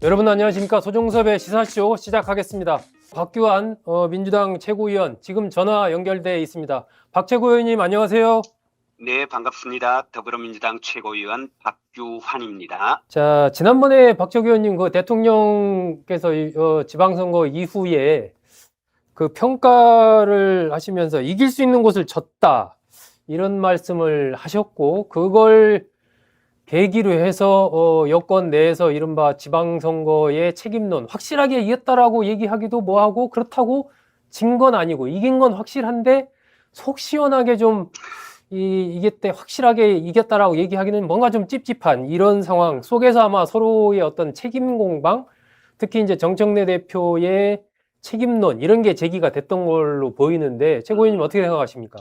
여러분 안녕하십니까. 소종섭의 시사쇼 시작하겠습니다. 박규환 민주당 최고위원 지금 전화 연결돼 있습니다. 박 최고위원님 안녕하세요. 네, 반갑습니다. 더불어민주당 최고위원 박규환입니다. 자, 지난번에 박 최고위원님 그 대통령께서 지방선거 이후에 그 평가를 하시면서 이길 수 있는 곳을 졌다 이런 말씀을 하셨고, 그걸 계기로 해서 여권 내에서 이른바 지방선거의 책임론 확실하게 이겼다라고 얘기하기도 뭐하고, 그렇다고 진 건 아니고 이긴 건 확실한데 속 시원하게 좀 이겼대 확실하게 이겼다라고 얘기하기는 뭔가 좀 찝찝한 이런 상황 속에서 아마 서로의 어떤 책임 공방, 특히 이제 정청래 대표의 책임론 이런 게 제기가 됐던 걸로 보이는데 최고위원님 어떻게 생각하십니까?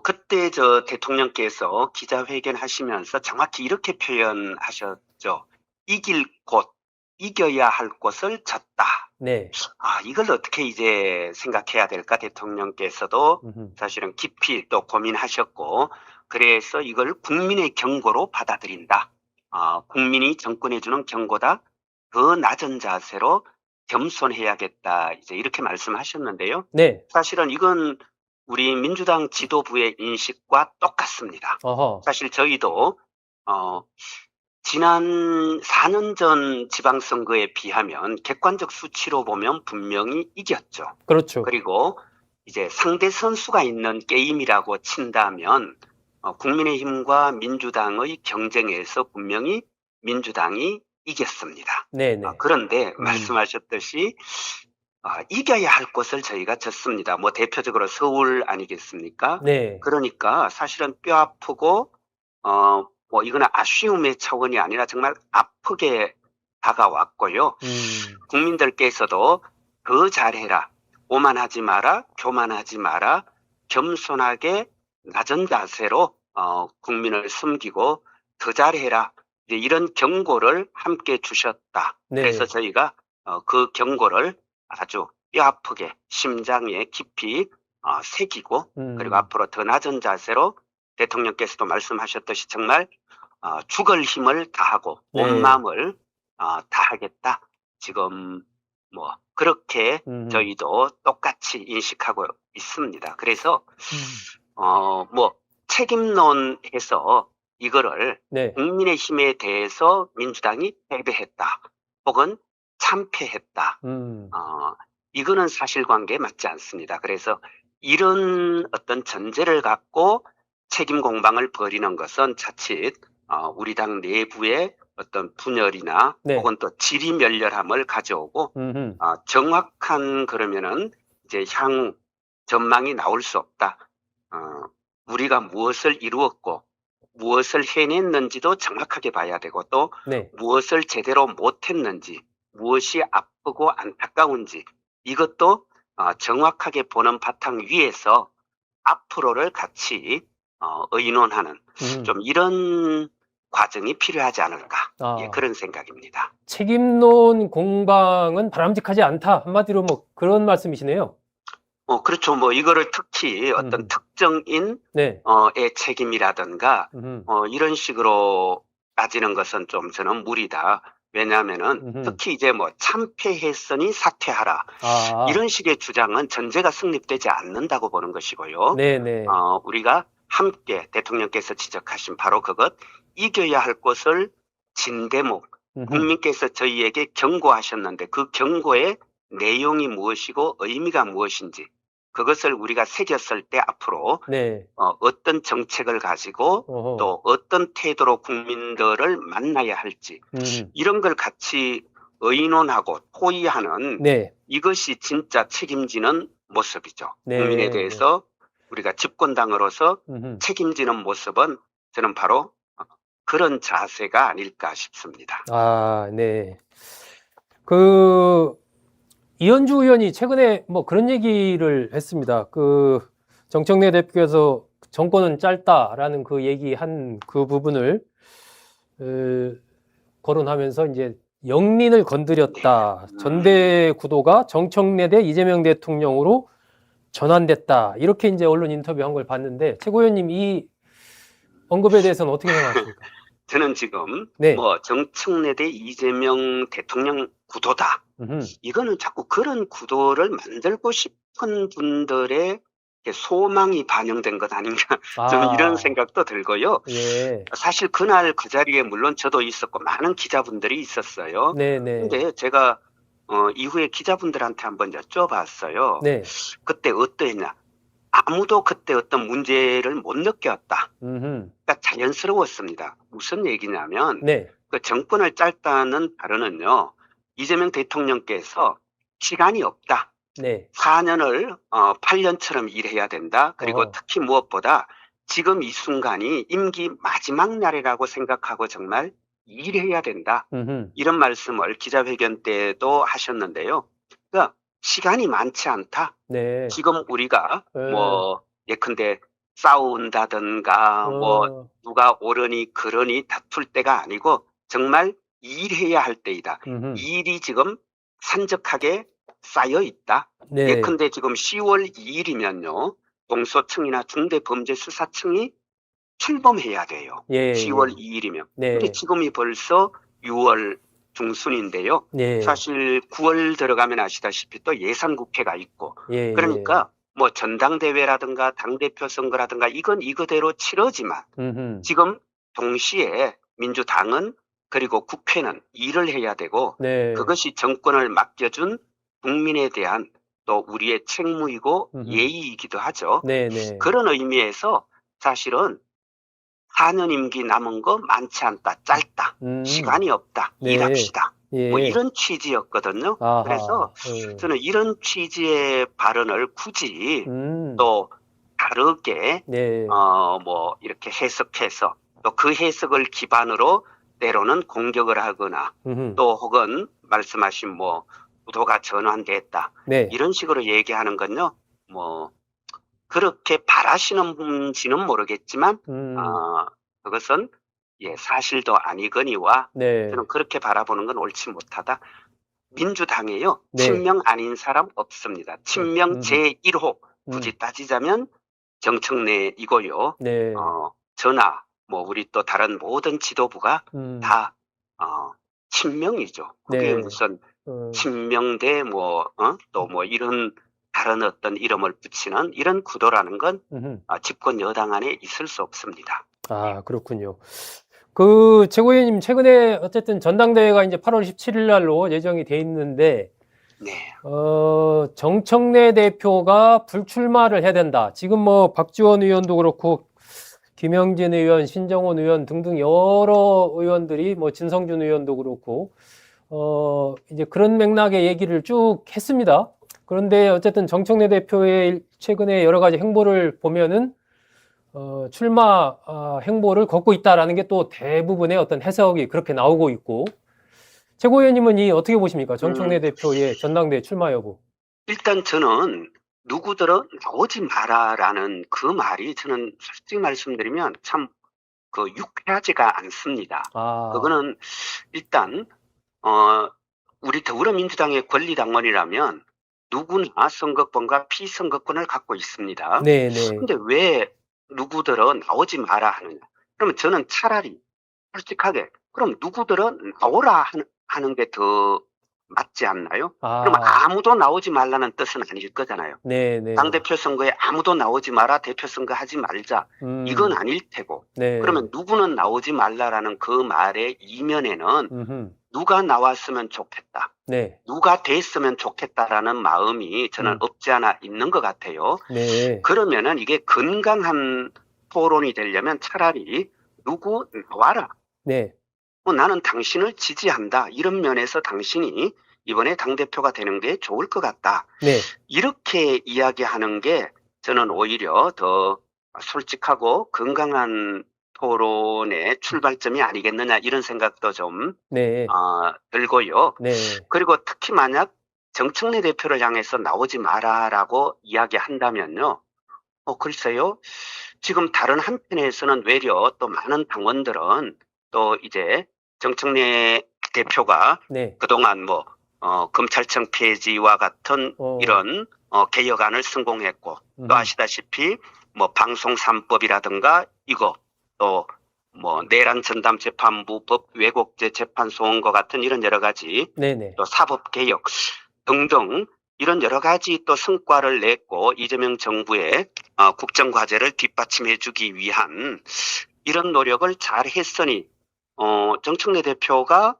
그때 저 대통령께서 기자회견 하시면서 정확히 이렇게 표현하셨죠. 이길 곳, 이겨야 할 곳을 졌다. 네. 이걸 어떻게 이제 생각해야 될까? 대통령께서도 사실은 깊이 또 고민하셨고, 그래서 이걸 국민의 경고로 받아들인다. 국민이 정권해 주는 경고다. 더 낮은 자세로 겸손해야겠다. 이제 이렇게 말씀하셨는데요. 네. 사실은 이건 우리 민주당 지도부의 인식과 똑같습니다. 어허. 사실 저희도 지난 4년 전 지방선거에 비하면 객관적 수치로 보면 분명히 이겼죠. 그렇죠. 그리고 이제 상대 선수가 있는 게임이라고 친다면 국민의힘과 민주당의 경쟁에서 분명히 민주당이 이겼습니다. 네네. 그런데 말씀하셨듯이 이겨야 할 곳을 저희가 졌습니다. 뭐 대표적으로 서울 아니겠습니까? 네. 그러니까 사실은 뼈 아프고 뭐 이거는 아쉬움의 차원이 아니라 정말 아프게 다가왔고요. 국민들께서도 더 잘해라, 오만하지 마라, 교만하지 마라, 겸손하게 낮은 자세로 국민을 섬기고 더 잘해라, 이제 이런 경고를 함께 주셨다. 네. 그래서 저희가 그 경고를 아주 뼈 아프게 심장에 깊이 새기고 그리고 앞으로 더 낮은 자세로 대통령께서도 말씀하셨듯이 정말 죽을 힘을 다하고 네. 온 마음을 다하겠다. 지금 뭐 그렇게 저희도 똑같이 인식하고 있습니다. 그래서 뭐 책임론에서 이거를 네. 국민의힘에 대해서 민주당이 패배했다 혹은 참패했다. 이거는 사실관계에 맞지 않습니다. 그래서 이런 어떤 전제를 갖고 책임 공방을 벌이는 것은 자칫 우리 당 내부의 어떤 분열이나 네. 혹은 또 지리멸렬함을 가져오고 정확한 그러면은 이제 향후 전망이 나올 수 없다. 우리가 무엇을 이루었고 무엇을 해냈는지도 정확하게 봐야 되고 또 네. 무엇을 제대로 못했는지 무엇이 아프고 안타까운지 이것도 정확하게 보는 바탕 위에서 앞으로를 같이 의논하는 좀 이런 과정이 필요하지 않을까 그런 생각입니다. 책임론 공방은 바람직하지 않다. 한마디로 뭐 그런 말씀이시네요. 그렇죠. 뭐 이거를 특히 어떤 특정인의 네. 책임이라든가 이런 식으로 따지는 것은 좀 저는 무리다. 왜냐하면은 특히 이제 뭐 참패했으니 사퇴하라 이런 식의 주장은 전제가 성립되지 않는다고 보는 것이고요. 네네. 우리가 함께 대통령께서 지적하신 바로 그것 이겨야 할 것을 진 대목 국민께서 저희에게 경고하셨는데 그 경고의 내용이 무엇이고 의미가 무엇인지 그것을 우리가 새겼을 때 앞으로 네. 어떤 정책을 가지고 어허. 또 어떤 태도로 국민들을 만나야 할지 이런 걸 같이 의논하고 토의하는 네. 이것이 진짜 책임지는 모습이죠. 네. 국민에 대해서 우리가 집권당으로서 책임지는 모습은 저는 바로 그런 자세가 아닐까 싶습니다. 네. 이현주 의원이 최근에 뭐 그런 얘기를 했습니다. 정청래 대표께서 정권은 짧다라는 그 얘기한 그 부분을 거론하면서 이제 영린을 건드렸다. 전대 구도가 정청래 대 이재명 대통령으로 전환됐다. 이렇게 이제 언론 인터뷰한 걸 봤는데 최고 위원님 이 언급에 대해서는 어떻게 생각하십니까? 저는 지금 네. 뭐 정청래 대 이재명 대통령 구도다. 이거는 자꾸 그런 구도를 만들고 싶은 분들의 소망이 반영된 것 아닌가. 좀 이런 생각도 들고요. 예. 사실 그날 그 자리에 물론 저도 있었고 많은 기자분들이 있었어요. 네네. 근데 제가 이후에 기자분들한테 한번 여쭤봤어요. 네. 그때 어떠했냐? 아무도 그때 어떤 문제를 못 느꼈다. 그러니까 자연스러웠습니다. 무슨 얘기냐면 네. 그 정권을 짧다는 발언은요. 이재명 대통령께서 시간이 없다. 네. 4년을 8년처럼 일해야 된다. 그리고 특히 무엇보다 지금 이 순간이 임기 마지막 날이라고 생각하고 정말 일해야 된다. 이런 말씀을 기자회견 때도 하셨는데요. 그러니까 시간이 많지 않다. 네. 지금 우리가 뭐 예컨대 싸운다든가 뭐 누가 옳으니 그러니 다툴 때가 아니고 정말 일해야 할 때이다. 일이 지금 산적하게 쌓여 있다. 네. 예컨대 지금 10월 2일이면요. 공소청이나 중대범죄수사청이 출범해야 돼요. 예. 10월 2일이면. 네. 근데 지금이 벌써 6월 중순인데요. 네. 사실 9월 들어가면 아시다시피 또 예산국회가 있고 예. 그러니까 뭐 전당대회라든가 당대표 선거라든가 이건 이거대로 치러지만 지금 동시에 민주당은 그리고 국회는 일을 해야 되고 네. 그것이 정권을 맡겨준 국민에 대한 또 우리의 책무이고 예의이기도 하죠. 네네. 그런 의미에서 사실은 4년 임기 남은 거 많지 않다, 짧다, 시간이 없다, 네. 일합시다. 예. 뭐 이런 취지였거든요. 아하. 그래서 저는 이런 취지의 발언을 굳이 또 다르게 네. 뭐 이렇게 해석해서 또 그 해석을 기반으로 때로는 공격을 하거나 또 혹은 말씀하신 뭐 구도가 전환됐다. 네. 이런 식으로 얘기하는 건요. 뭐 그렇게 바라시는지는 모르겠지만 그것은 사실도 아니거니와 네. 저는 그렇게 바라보는 건 옳지 못하다. 민주당에요. 네. 친명 아닌 사람 없습니다. 친명 제1호 굳이 따지자면 정청래이고요. 네. 저나 뭐 우리 또 다른 모든 지도부가 다 친명이죠. 그게 네. 무슨 친명대 또 뭐 이런 다른 어떤 이름을 붙이는 이런 구도라는 건 집권 여당 안에 있을 수 없습니다. 아, 그렇군요. 그 최고위원님 최근에 어쨌든 전당대회가 이제 8월 17일 날로 예정이 돼 있는데 네. 정청래 대표가 불출마를 해야 된다. 지금 뭐 박지원 의원도 그렇고 김영진 의원, 신정원 의원 등등 여러 의원들이 뭐 진성준 의원도 그렇고 이제 그런 맥락의 얘기를 쭉 했습니다. 그런데 어쨌든 정청래 대표의 최근에 여러 가지 행보를 보면은 출마 행보를 걷고 있다라는 게 또 대부분의 어떤 해석이 그렇게 나오고 있고 최고위원님은 이 어떻게 보십니까? 정청래 대표의 전당대회 출마 여부. 일단 저는 누구들은 나오지 마라라는 그 말이 저는 솔직히 말씀드리면 참 그 유쾌하지가 않습니다. 그거는 일단 우리 더불어민주당의 권리당원이라면 누구나 선거권과 피선거권을 갖고 있습니다. 네네. 근데 왜 누구들은 나오지 마라 하느냐? 그러면 저는 차라리 솔직하게 그럼 누구들은 나오라 하는 게 더 맞지 않나요? 그러면 아무도 나오지 말라는 뜻은 아닐 거잖아요. 네네. 당대표 선거에 아무도 나오지 마라, 대표 선거 하지 말자. 이건 아닐 테고. 네. 그러면 누구는 나오지 말라라는 그 말의 이면에는 누가 나왔으면 좋겠다. 네. 누가 됐으면 좋겠다라는 마음이 저는 없지 않아 있는 것 같아요. 네. 그러면은 이게 건강한 토론이 되려면 차라리 누구 나와라. 네. 나는 당신을 지지한다. 이런 면에서 당신이 이번에 당대표가 되는 게 좋을 것 같다. 네. 이렇게 이야기하는 게 저는 오히려 더 솔직하고 건강한 토론의 출발점이 아니겠느냐 이런 생각도 좀 네. 들고요. 네. 그리고 특히 만약 정청래 대표를 향해서 나오지 마라라고 이야기한다면요. 글쎄요. 지금 다른 한편에서는 외려 또 많은 당원들은 또 이제 정청래 대표가 네. 그동안 뭐 검찰청 폐지와 같은 이런 개혁안을 성공했고 또 아시다시피 뭐 방송 3법이라든가 이거 또 뭐 내란 전담 재판부, 법 왜곡죄 재판 소원과 같은 이런 여러 가지 네네. 또 사법 개혁 등등 이런 여러 가지 또 성과를 냈고 이재명 정부의 국정 과제를 뒷받침해주기 위한 이런 노력을 잘 했으니 정청래 대표가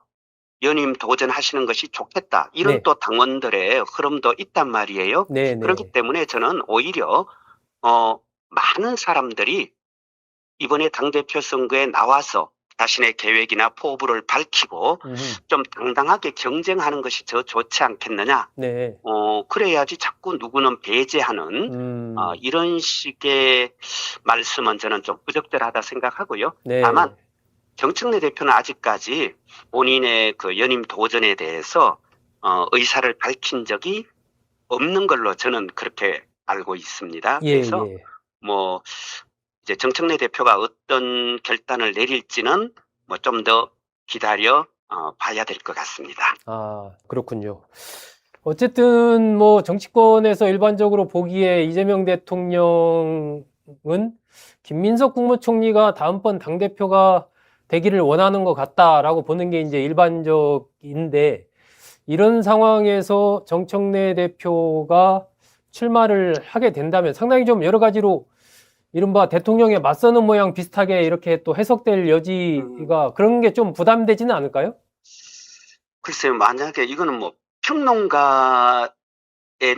연임 도전하시는 것이 좋겠다. 이런 네. 또 당원들의 흐름도 있단 말이에요. 네네. 그렇기 때문에 저는 오히려 많은 사람들이 이번에 당대표 선거에 나와서 자신의 계획이나 포부를 밝히고 좀 당당하게 경쟁하는 것이 더 좋지 않겠느냐. 네. 그래야지 자꾸 누구는 배제하는 이런 식의 말씀은 저는 좀 부적절하다 생각하고요. 네. 다만 정청래 대표는 아직까지 본인의 그 연임 도전에 대해서 의사를 밝힌 적이 없는 걸로 저는 그렇게 알고 있습니다. 예, 그래서 예. 뭐 이제 정청래 대표가 어떤 결단을 내릴지는 뭐 좀 더 기다려 봐야 될 것 같습니다. 아, 그렇군요. 어쨌든 뭐 정치권에서 일반적으로 보기에 이재명 대통령은 김민석 국무총리가 다음번 당대표가 되기를 원하는 것 같다라고 보는 게 이제 일반적인데, 이런 상황에서 정청래 대표가 출마를 하게 된다면 상당히 좀 여러 가지로 이른바 대통령에 맞서는 모양 비슷하게 이렇게 또 해석될 여지가 그런 게 좀 부담되지는 않을까요? 글쎄요, 만약에 이거는 뭐 평론가의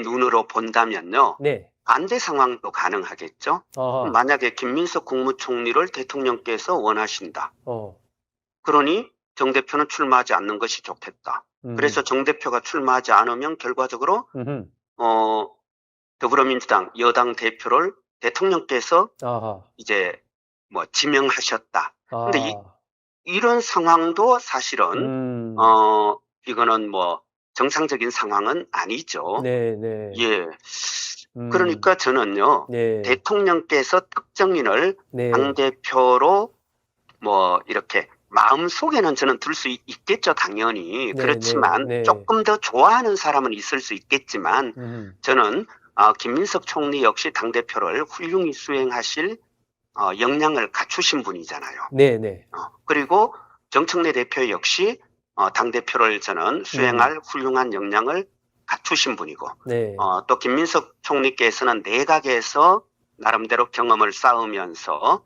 눈으로 본다면요. 네. 반대 상황도 가능하겠죠. 아하. 만약에 김민석 국무총리를 대통령께서 원하신다. 어. 그러니 정 대표는 출마하지 않는 것이 좋겠다. 그래서 정 대표가 출마하지 않으면 결과적으로 더불어민주당 여당 대표를 대통령께서 아하. 이제 뭐 지명하셨다. 아. 근데 이런 상황도 사실은 이거는 뭐 정상적인 상황은 아니죠. 네, 네. 예. 그러니까 저는요. 네. 대통령께서 특정인을 네. 당대표로 뭐 이렇게 마음속에는 저는 둘 수 있겠죠, 당연히. 네, 그렇지만 네, 네. 조금 더 좋아하는 사람은 있을 수 있겠지만 저는 김민석 총리 역시 당대표를 훌륭히 수행하실 역량을 갖추신 분이잖아요. 네, 네. 그리고 정청래 대표 역시 당대표를 저는 수행할 훌륭한 역량을 갖추신 분이고 네. 또 김민석 총리께서는 내각에서 나름대로 경험을 쌓으면서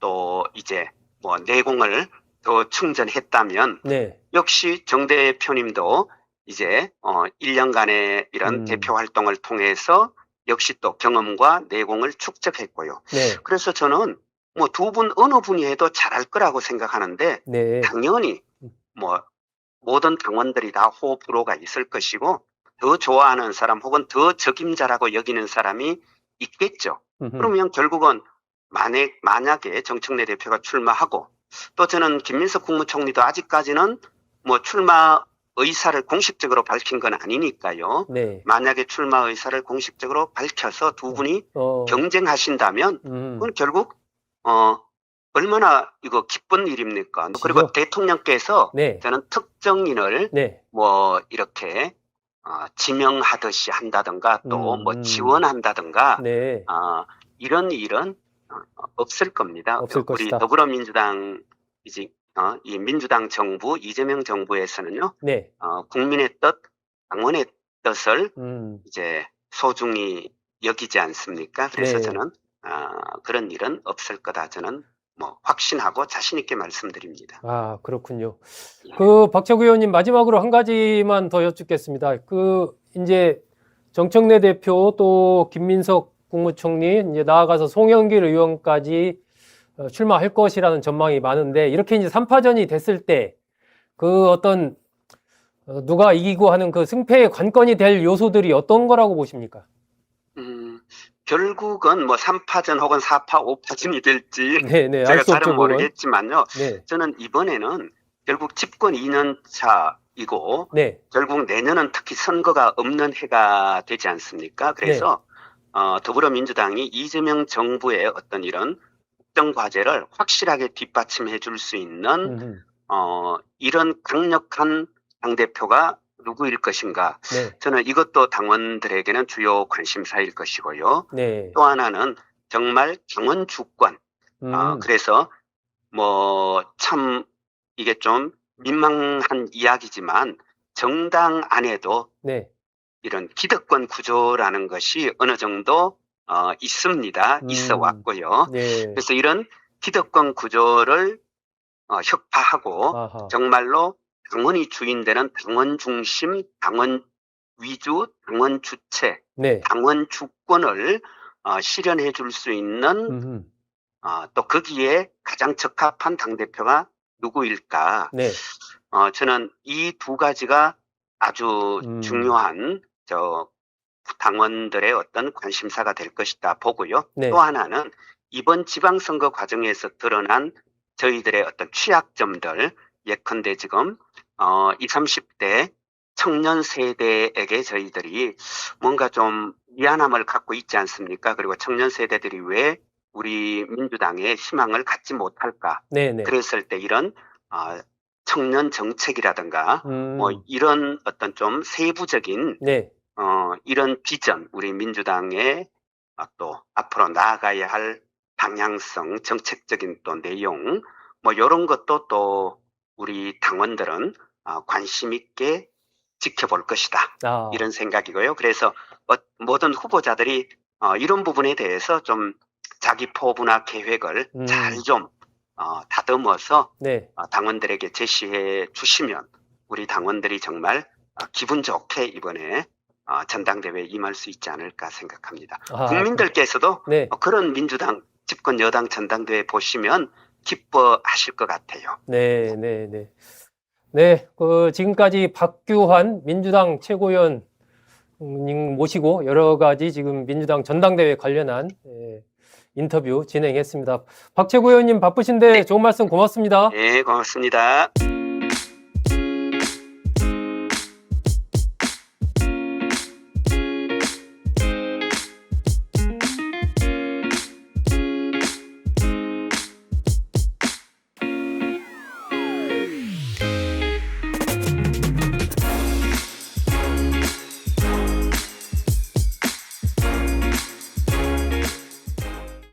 또 이제 뭐 내공을 더 충전했다면 네. 역시 정 대표님도 이제 1년간의 이런 대표 활동을 통해서 역시 또 경험과 내공을 축적했고요. 네. 그래서 저는 뭐 두 분 어느 분이 해도 잘할 거라고 생각하는데 네. 당연히 뭐 모든 당원들이 다 호불호가 있을 것이고 더 좋아하는 사람 혹은 더 적임자라고 여기는 사람이 있겠죠. 그러면 결국은 만약에 정청래 대표가 출마하고 또 저는 김민석 국무총리도 아직까지는 뭐 출마 의사를 공식적으로 밝힌 건 아니니까요. 네. 만약에 출마 의사를 공식적으로 밝혀서 두 분이 경쟁하신다면 그건 결국 얼마나 이거 기쁜 일입니까? 그리고 대통령께서 네. 저는 특정인을 네. 뭐 이렇게 지명하듯이 한다든가 또 뭐 지원한다든가 네. 이런 일은 없을 겁니다. 없을 우리 것이다. 더불어민주당 이 민주당 정부 이재명 정부에서는요. 네. 국민의 뜻, 당원의 뜻을 이제 소중히 여기지 않습니까? 그래서 네. 저는 그런 일은 없을 거다. 저는 뭐 확신하고 자신 있게 말씀드립니다. 아, 그렇군요. 박철구 의원님 마지막으로 한 가지만 더 여쭙겠습니다. 이제 정청래 대표 또 김민석 국무총리 이제 나아가서 송영길 의원까지 출마할 것이라는 전망이 많은데 이렇게 이제 3파전이 됐을 때 어떤 누가 이기고 하는 그 승패의 관건이 될 요소들이 어떤 거라고 보십니까? 결국은 뭐 3파전 혹은 4파, 5파전이 될지 네네, 제가 알 수 없죠, 잘은 그건. 모르겠지만요. 네. 저는 이번에는 결국 집권 2년 차이고 네. 결국 내년은 특히 선거가 없는 해가 되지 않습니까? 그래서 더불어민주당이 이재명 정부의 어떤 이런 국정 과제를 확실하게 뒷받침해 줄 수 있는 이런 강력한 당대표가 누구일 것인가. 네. 저는 이것도 당원들에게는 주요 관심사일 것이고요. 네. 또 하나는 정말 당원 주권. 그래서 참 이게 좀 민망한 이야기지만 정당 안에도 네. 이런 기득권 구조라는 것이 어느 정도 있습니다. 있어 왔고요. 네. 그래서 이런 기득권 구조를 혁파하고 아하. 정말로 당원이 주인되는 당원 중심, 당원 위주, 당원 주체, 네. 당원 주권을 실현해 줄 수 있는 또 거기에 가장 적합한 당대표가 누구일까? 네. 저는 이 두 가지가 아주 중요한 당원들의 어떤 관심사가 될 것이다 보고요. 네. 또 하나는 이번 지방선거 과정에서 드러난 저희들의 어떤 취약점들, 예컨대 지금 20, 30대 청년 세대에게 저희들이 뭔가 좀 미안함을 갖고 있지 않습니까? 그리고 청년 세대들이 왜 우리 민주당에 희망을 갖지 못할까? 네네. 그랬을 때 이런 청년 정책이라든가 이런 어떤 좀 세부적인 네. 이런 비전, 우리 민주당의 또 앞으로 나아가야 할 방향성, 정책적인 또 내용, 이런 것도 또 우리 당원들은 관심 있게 지켜볼 것이다. 이런 생각이고요. 그래서 모든 후보자들이 이런 부분에 대해서 좀 자기 포부나 계획을 잘 좀 다듬어서 네. 당원들에게 제시해 주시면 우리 당원들이 정말 기분 좋게 이번에 전당대회에 임할 수 있지 않을까 생각합니다. 국민들께서도 네. 그런 민주당 집권 여당 전당대회 보시면 기뻐하실 것 같아요. 네, 네, 네. 네, 지금까지 박규환 민주당 최고위원 모시고 여러 가지 지금 민주당 전당대회 관련한 인터뷰 진행했습니다. 박 최고위원님 바쁘신데 좋은 말씀 고맙습니다. 네, 고맙습니다.